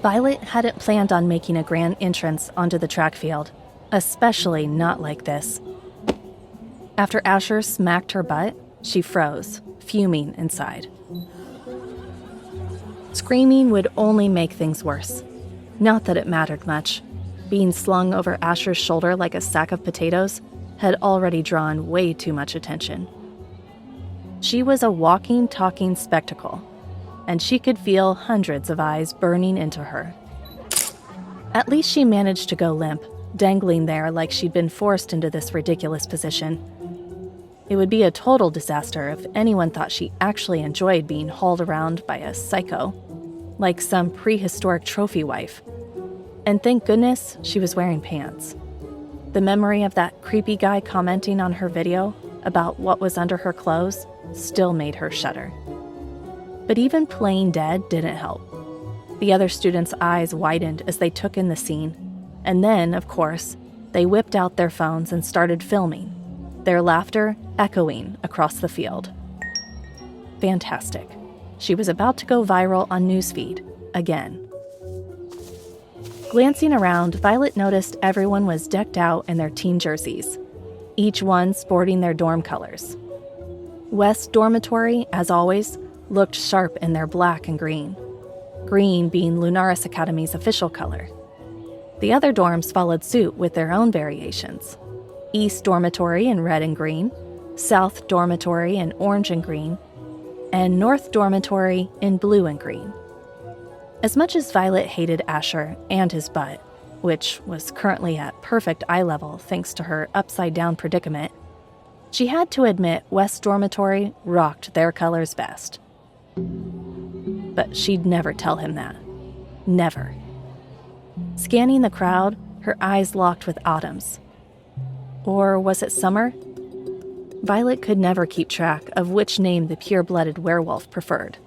Violet hadn't planned on making a grand entrance onto the track field, especially not like this. After Asher smacked her butt, she froze, fuming inside. Screaming would only make things worse. Not that it mattered much. Being slung over Asher's shoulder like a sack of potatoes had already drawn way too much attention. She was a walking, talking spectacle, and she could feel hundreds of eyes burning into her. At least she managed to go limp, dangling there like she'd been forced into this ridiculous position. It would be a total disaster if anyone thought she actually enjoyed being hauled around by a psycho, like some prehistoric trophy wife. And thank goodness she was wearing pants. The memory of that creepy guy commenting on her video about what was under her clothes still made her shudder. But even playing dead didn't help. The other students' eyes widened as they took in the scene, and then, of course, they whipped out their phones and started filming, their laughter echoing across the field. Fantastic. She was about to go viral on Newsfeed again. Glancing around, Violet noticed everyone was decked out in their team jerseys, each one sporting their dorm colors. West Dormitory, as always, looked sharp in their black and green being Lunaris Academy's official color. The other dorms followed suit with their own variations. East Dormitory in red and green, South Dormitory in orange and green, and North Dormitory in blue and green. As much as Violet hated Asher and his butt, which was currently at perfect eye level thanks to her upside-down predicament, she had to admit West Dormitory rocked their colors best. But she'd never tell him that. Never. Scanning the crowd, her eyes locked with Autumn's. Or was it Summer? Violet could never keep track of which name the pure-blooded werewolf preferred.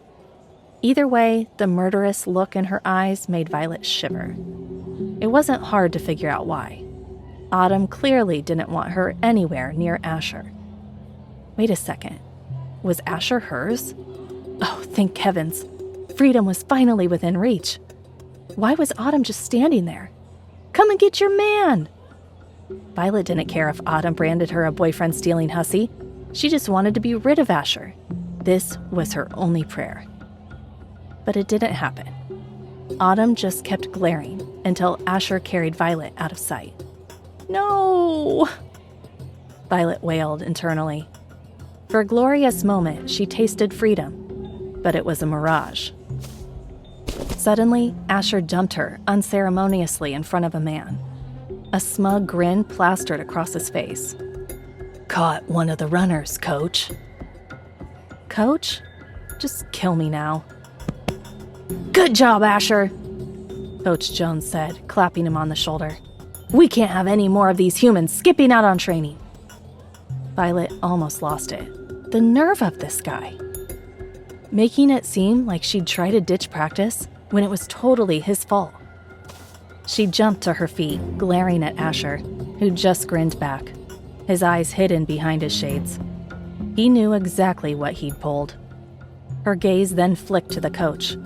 Either way, the murderous look in her eyes made Violet shiver. It wasn't hard to figure out why. Autumn clearly didn't want her anywhere near Asher. Wait a second. Was Asher hers? Oh, thank heavens. Freedom was finally within reach. Why was Autumn just standing there? Come and get your man! Violet didn't care if Autumn branded her a boyfriend-stealing hussy. She just wanted to be rid of Asher. This was her only prayer. But it didn't happen. Autumn just kept glaring until Asher carried Violet out of sight. No! Violet wailed internally. For a glorious moment, she tasted freedom, but it was a mirage. Suddenly, Asher dumped her unceremoniously in front of a man. A smug grin plastered across his face. Caught one of the runners, Coach. Coach? Just kill me now. Good job, Asher, Coach Jones said, clapping him on the shoulder. We can't have any more of these humans skipping out on training. Violet almost lost it. The nerve of this guy. Making it seem like she'd try to ditch practice when it was totally his fault. She jumped to her feet, glaring at Asher, who just grinned back, his eyes hidden behind his shades. He knew exactly what he'd pulled. Her gaze then flicked to the coach.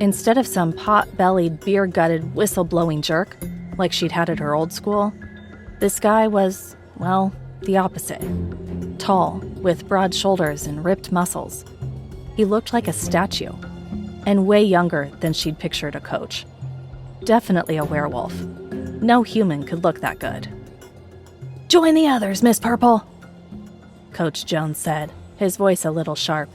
Instead of some pot-bellied, beer-gutted, whistle-blowing jerk, like she'd had at her old school, this guy was, well, the opposite. Tall, with broad shoulders and ripped muscles. He looked like a statue, and way younger than she'd pictured a coach. Definitely a werewolf. No human could look that good. Join the others, Miss Purple, Coach Jones said, his voice a little sharp.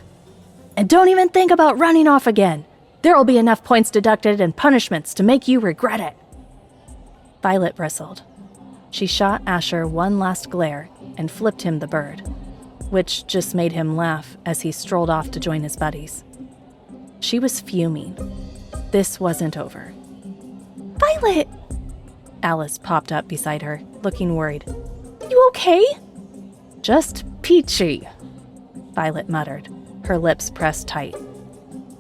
And don't even think about running off again. There'll be enough points deducted and punishments to make you regret it. Violet bristled. She shot Asher one last glare and flipped him the bird, which just made him laugh as he strolled off to join his buddies. She was fuming. This wasn't over. Violet! Alice popped up beside her, looking worried. You okay? Just peachy, Violet muttered, her lips pressed tight.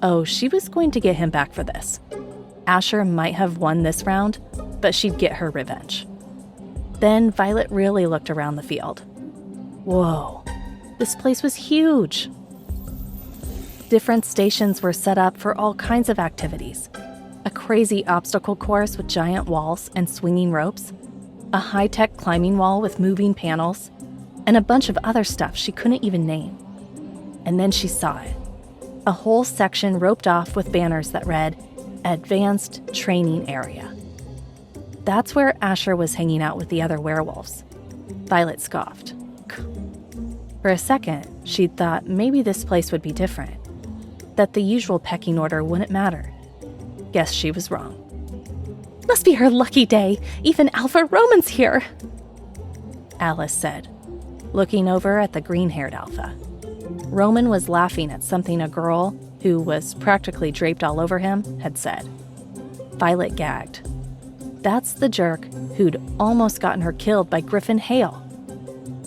Oh, she was going to get him back for this. Asher might have won this round, but she'd get her revenge. Then Violet really looked around the field. Whoa, this place was huge. Different stations were set up for all kinds of activities. a crazy obstacle course with giant walls and swinging ropes, a high-tech climbing wall with moving panels, and a bunch of other stuff she couldn't even name. And then she saw it. A whole section roped off with banners that read, "Advanced Training Area." That's where Asher was hanging out with the other werewolves. Violet scoffed. For a second, she'd thought maybe this place would be different, that the usual pecking order wouldn't matter. Guess she was wrong. Must be her lucky day. Even Alpha Roman's here, Alice said, looking over at the green-haired Alpha. Roman was laughing at something a girl, who was practically draped all over him, had said. Violet gagged. That's the jerk who'd almost gotten her killed by Griffin Hale.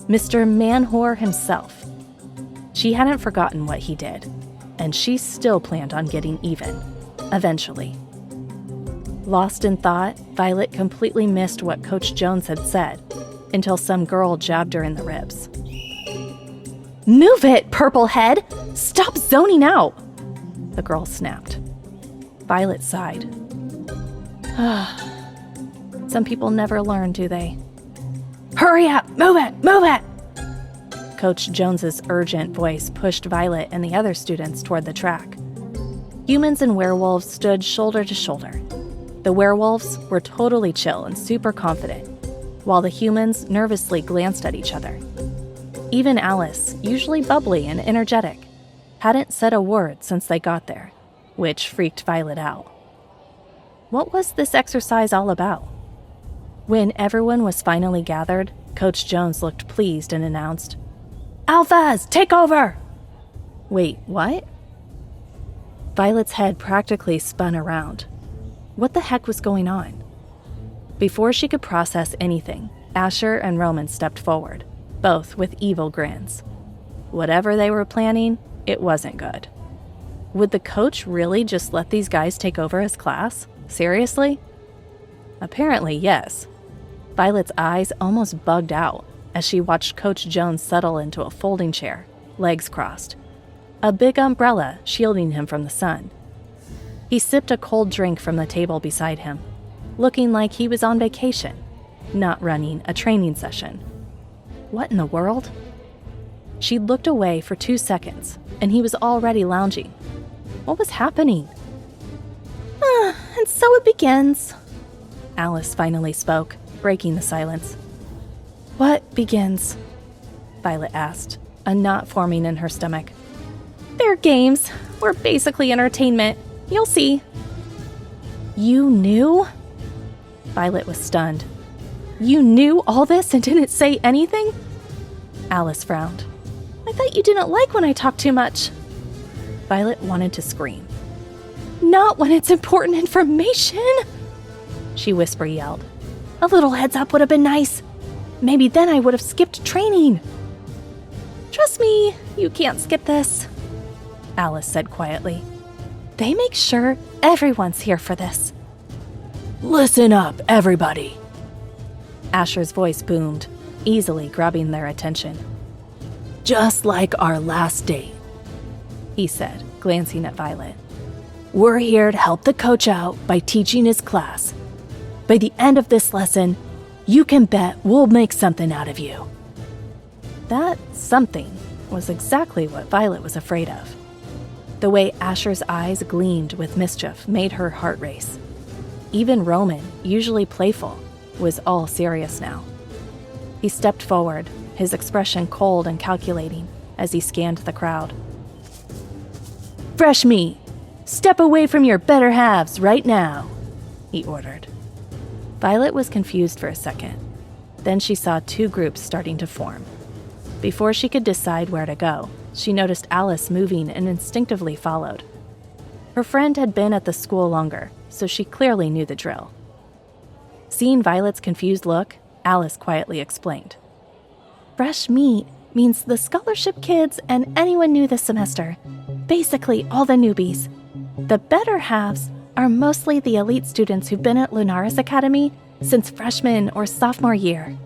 Mr. Man-whore himself. She hadn't forgotten what he did, and she still planned on getting even, eventually. Lost in thought, Violet completely missed what Coach Jones had said, until some girl jabbed her in the ribs. Move it, purple head! Stop zoning out! The girl snapped. Violet sighed. Some people never learn, do they? Hurry up! Move it! Move it! Coach Jones's urgent voice pushed Violet and the other students toward the track. Humans and werewolves stood shoulder to shoulder. The werewolves were totally chill and super confident, while the humans nervously glanced at each other. Even Alice, usually bubbly and energetic, hadn't said a word since they got there, which freaked Violet out. What was this exercise all about? When everyone was finally gathered, Coach Jones looked pleased and announced, "Alphas, take over!" Wait, what? Violet's head practically spun around. What the heck was going on? Before she could process anything, Asher and Roman stepped forward, both with evil grins. Whatever they were planning, it wasn't good. Would the coach really just let these guys take over his class? Seriously? Apparently, yes. Violet's eyes almost bugged out as she watched Coach Jones settle into a folding chair, legs crossed, a big umbrella shielding him from the sun. He sipped a cold drink from the table beside him, looking like he was on vacation, not running a training session. What in the world? She looked away for 2 seconds, and he was already lounging. What was happening? And so it begins. Alice finally spoke, breaking the silence. What begins? Violet asked, a knot forming in her stomach. They're games. We're basically entertainment. You'll see. You knew? Violet was stunned. You knew all this and didn't say anything? Alice frowned. I thought you didn't like when I talk too much. Violet wanted to scream. Not when it's important information, she whisper yelled. A little heads up would have been nice. Maybe then I would have skipped training. Trust me, you can't skip this, Alice said quietly. They make sure everyone's here for this. Listen up, everybody. Asher's voice boomed, easily grabbing their attention. Just like our last date, he said, glancing at Violet. We're here to help the coach out by teaching his class. By the end of this lesson, you can bet we'll make something out of you. That something was exactly what Violet was afraid of. The way Asher's eyes gleamed with mischief made her heart race. Even Roman, usually playful, was all serious now. He stepped forward, his expression cold and calculating, as he scanned the crowd. Fresh meat! Step away from your better halves right now, he ordered. Violet was confused for a second. Then she saw 2 groups starting to form. Before she could decide where to go, she noticed Alice moving and instinctively followed. Her friend had been at the school longer, so she clearly knew the drill. Seeing Violet's confused look, Alice quietly explained. Fresh meat means the scholarship kids and anyone new this semester. Basically, all the newbies. The better halves are mostly the elite students who've been at Lunaris Academy since freshman or sophomore year.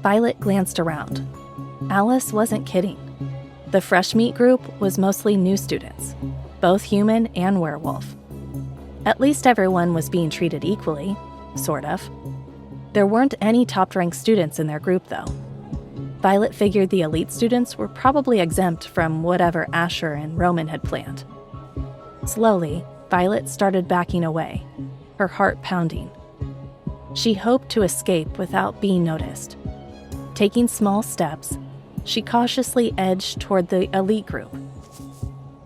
Violet glanced around. Alice wasn't kidding. The fresh meat group was mostly new students, both human and werewolf. At least everyone was being treated equally, sort of. There weren't any top-ranked students in their group, though. Violet figured the elite students were probably exempt from whatever Asher and Roman had planned. Slowly, Violet started backing away, her heart pounding. She hoped to escape without being noticed. Taking small steps, she cautiously edged toward the elite group.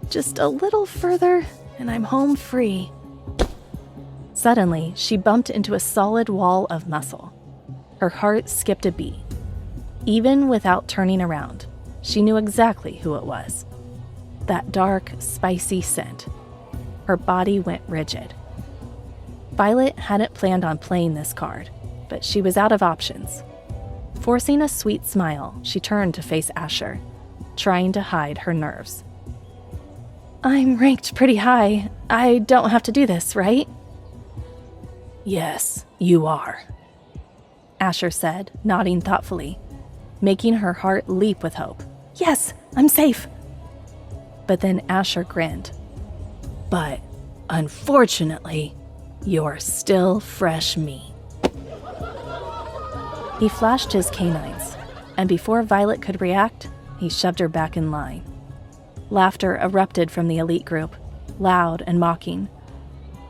Just a little further, and I'm home free. Suddenly, she bumped into a solid wall of muscle. Her heart skipped a beat. Even without turning around, she knew exactly who it was. That dark, spicy scent. Her body went rigid. Violet hadn't planned on playing this card, but she was out of options. Forcing a sweet smile, she turned to face Asher, trying to hide her nerves. I'm ranked pretty high. I don't have to do this, right? Yes, you are, Asher said, nodding thoughtfully, making her heart leap with hope. Yes, I'm safe. But then Asher grinned. But, unfortunately, you're still fresh meat. He flashed his canines, and before Violet could react, he shoved her back in line. Laughter erupted from the elite group, loud and mocking.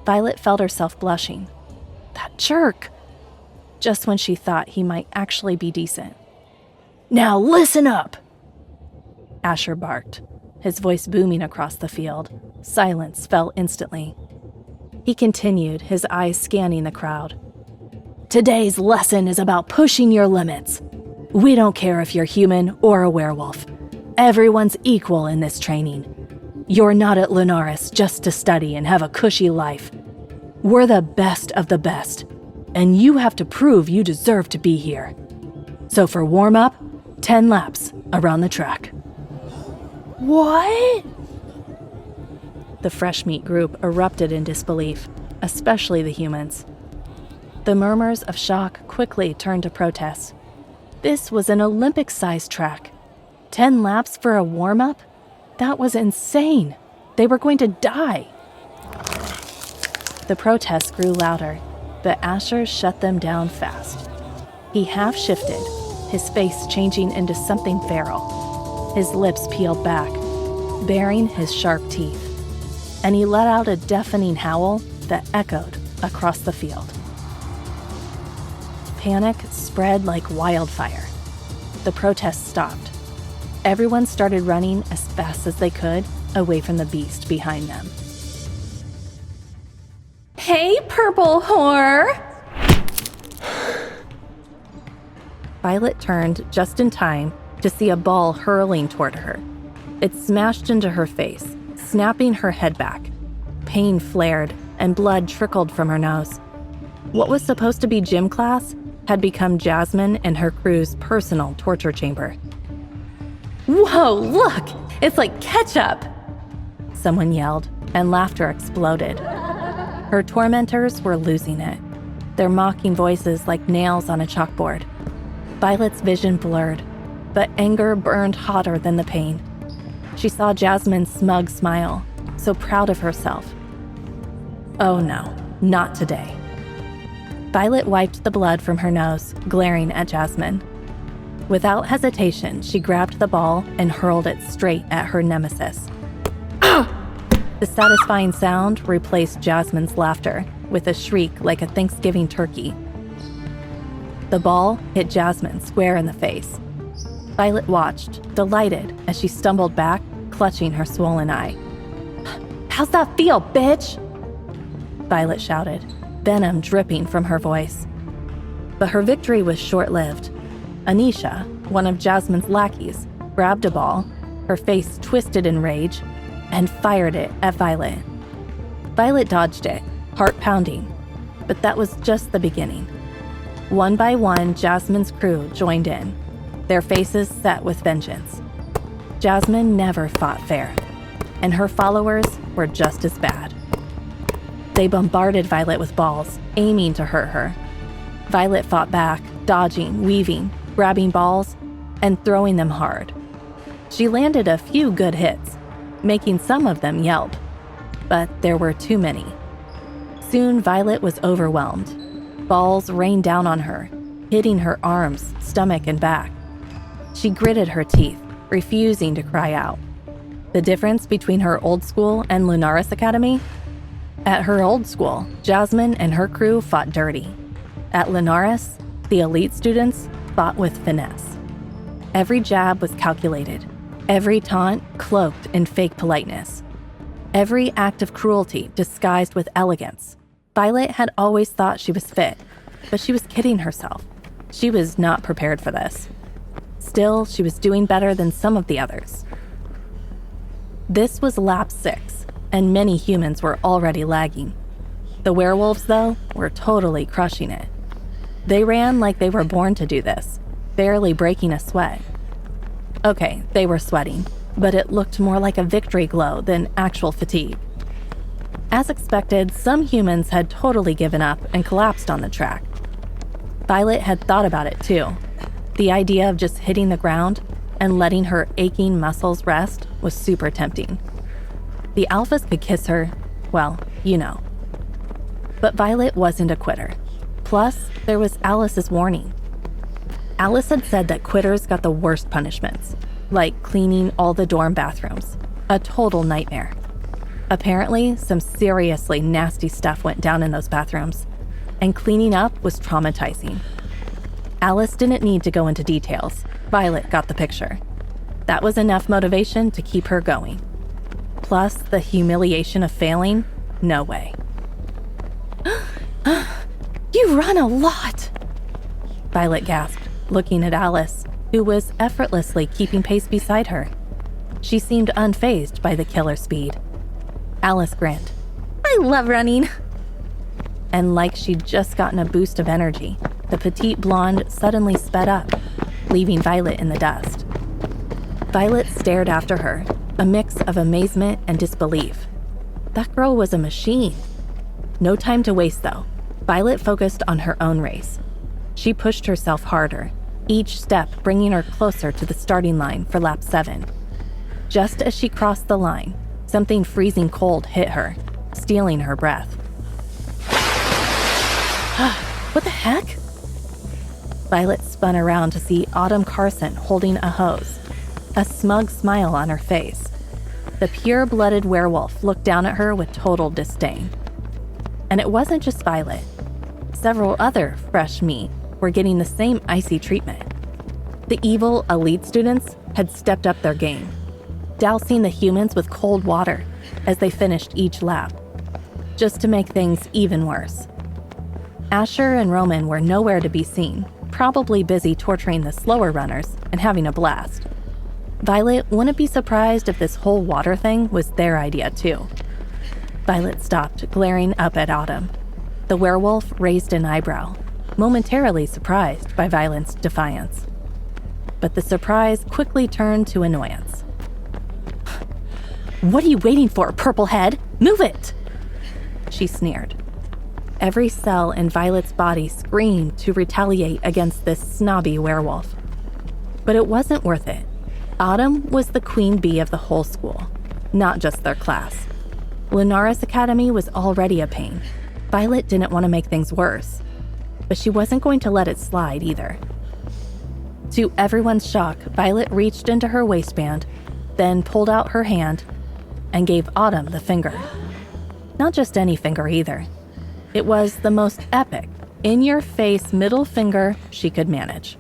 Violet felt herself blushing. That jerk! Just when she thought he might actually be decent. Now listen up! Asher barked, his voice booming across the field. Silence fell instantly. He continued, his eyes scanning the crowd. Today's lesson is about pushing your limits. We don't care if you're human or a werewolf. Everyone's equal in this training. You're not at Lunaris just to study and have a cushy life. We're the best of the best, and you have to prove you deserve to be here. So for warm-up, 10 laps around the track. What? The fresh meat group erupted in disbelief, especially the humans. The murmurs of shock quickly turned to protest. This was an Olympic-sized track. 10 laps for a warm-up? That was insane. They were going to die. The protests grew louder, but Asher shut them down fast. He half shifted, his face changing into something feral. His lips peeled back, baring his sharp teeth, and he let out a deafening howl that echoed across the field. Panic spread like wildfire. The protests stopped. Everyone started running as fast as they could away from the beast behind them. Hey, purple whore! Violet turned just in time to see a ball hurling toward her. It smashed into her face, snapping her head back. Pain flared, and blood trickled from her nose. What was supposed to be gym class had become Jasmine and her crew's personal torture chamber. Whoa, look! It's like ketchup! Someone yelled, and laughter exploded. Her tormentors were losing it, their mocking voices like nails on a chalkboard. Violet's vision blurred, but anger burned hotter than the pain. She saw Jasmine's smug smile, so proud of herself. Oh no, not today. Violet wiped the blood from her nose, glaring at Jasmine. Without hesitation, she grabbed the ball and hurled it straight at her nemesis. The satisfying sound replaced Jasmine's laughter with a shriek like a Thanksgiving turkey. The ball hit Jasmine square in the face. Violet watched, delighted, as she stumbled back, clutching her swollen eye. How's that feel, bitch? Violet shouted, venom dripping from her voice. But her victory was short-lived. Anisha, one of Jasmine's lackeys, grabbed a ball, her face twisted in rage, and fired it at Violet. Violet dodged it, heart pounding, but that was just the beginning. One by one, Jasmine's crew joined in, their faces set with vengeance. Jasmine never fought fair, and her followers were just as bad. They bombarded Violet with balls, aiming to hurt her. Violet fought back, dodging, weaving, grabbing balls, and throwing them hard. She landed a few good hits, making some of them yelp, but there were too many. Soon, Violet was overwhelmed. Balls rained down on her, hitting her arms, stomach, and back. She gritted her teeth, refusing to cry out. The difference between her old school and Lunaris Academy? At her old school, Jasmine and her crew fought dirty. At Lunaris, the elite students fought with finesse. Every jab was calculated, every taunt cloaked in fake politeness, every act of cruelty disguised with elegance. Violet had always thought she was fit, but she was kidding herself. She was not prepared for this. Still, she was doing better than some of the others. This was lap 6, and many humans were already lagging. The werewolves, though, were totally crushing it. They ran like they were born to do this, barely breaking a sweat. Okay, they were sweating, but it looked more like a victory glow than actual fatigue. As expected, some humans had totally given up and collapsed on the track. Violet had thought about it too. The idea of just hitting the ground and letting her aching muscles rest was super tempting. The alphas could kiss her, well, you know. But Violet wasn't a quitter. Plus, there was Alice's warning. Alice had said that quitters got the worst punishments, like cleaning all the dorm bathrooms, a total nightmare. Apparently, some seriously nasty stuff went down in those bathrooms, and cleaning up was traumatizing. Alice didn't need to go into details. Violet got the picture. That was enough motivation to keep her going. Plus, the humiliation of failing? No way. You run a lot! Violet gasped, looking at Alice, who was effortlessly keeping pace beside her. She seemed unfazed by the killer speed. Alice grinned. I love running. And like she'd just gotten a boost of energy, the petite blonde suddenly sped up, leaving Violet in the dust. Violet stared after her, a mix of amazement and disbelief. That girl was a machine. No time to waste, though. Violet focused on her own race. She pushed herself harder, each step bringing her closer to the starting line for lap 7. Just as she crossed the line, something freezing cold hit her, stealing her breath. What the heck? Violet spun around to see Autumn Carson holding a hose, a smug smile on her face. The pure-blooded werewolf looked down at her with total disdain. And it wasn't just Violet. Several other fresh meat were getting the same icy treatment. The evil elite students had stepped up their game, dousing the humans with cold water as they finished each lap, just to make things even worse. Asher and Roman were nowhere to be seen, probably busy torturing the slower runners and having a blast. Violet wouldn't be surprised if this whole water thing was their idea too. Violet stopped, glaring up at Autumn. The werewolf raised an eyebrow, momentarily surprised by Violet's defiance. But the surprise quickly turned to annoyance. What are you waiting for, purple head? Move it! She sneered. Every cell in Violet's body screamed to retaliate against this snobby werewolf. But it wasn't worth it. Autumn was the queen bee of the whole school, not just their class. Lunaris Academy was already a pain. Violet didn't want to make things worse, but she wasn't going to let it slide either. To everyone's shock, Violet reached into her waistband, then pulled out her hand and gave Autumn the finger. Not just any finger either. It was the most epic, in-your-face middle finger she could manage.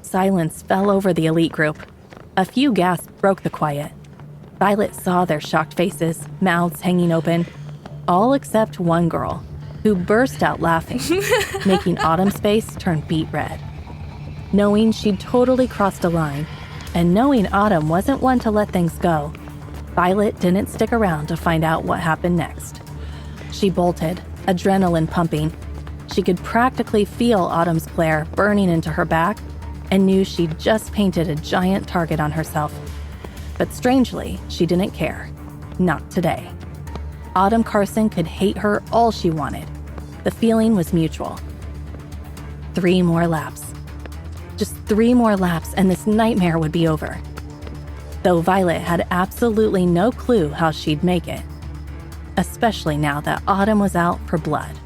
Silence fell over the elite group. A few gasps broke the quiet. Violet saw their shocked faces, mouths hanging open, all except one girl, who burst out laughing, making Autumn's face turn beet red. Knowing she'd totally crossed a line, and knowing Autumn wasn't one to let things go, Violet didn't stick around to find out what happened next. She bolted, adrenaline pumping. She could practically feel Autumn's glare burning into her back and knew she'd just painted a giant target on herself. But strangely, she didn't care. Not today. Autumn Carson could hate her all she wanted. The feeling was mutual. 3 more laps. Just 3 more laps and this nightmare would be over. Though Violet had absolutely no clue how she'd make it. especially now that Autumn was out for blood.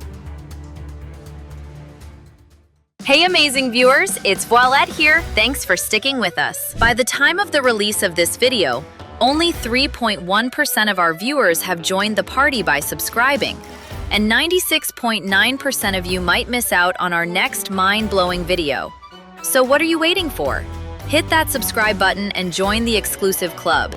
Hey amazing viewers, it's Voilette here. Thanks for sticking with us. By the time of the release of this video, only 3.1% of our viewers have joined the party by subscribing, and 96.9% of you might miss out on our next mind-blowing video. So what are you waiting for? Hit that subscribe button and join the exclusive club.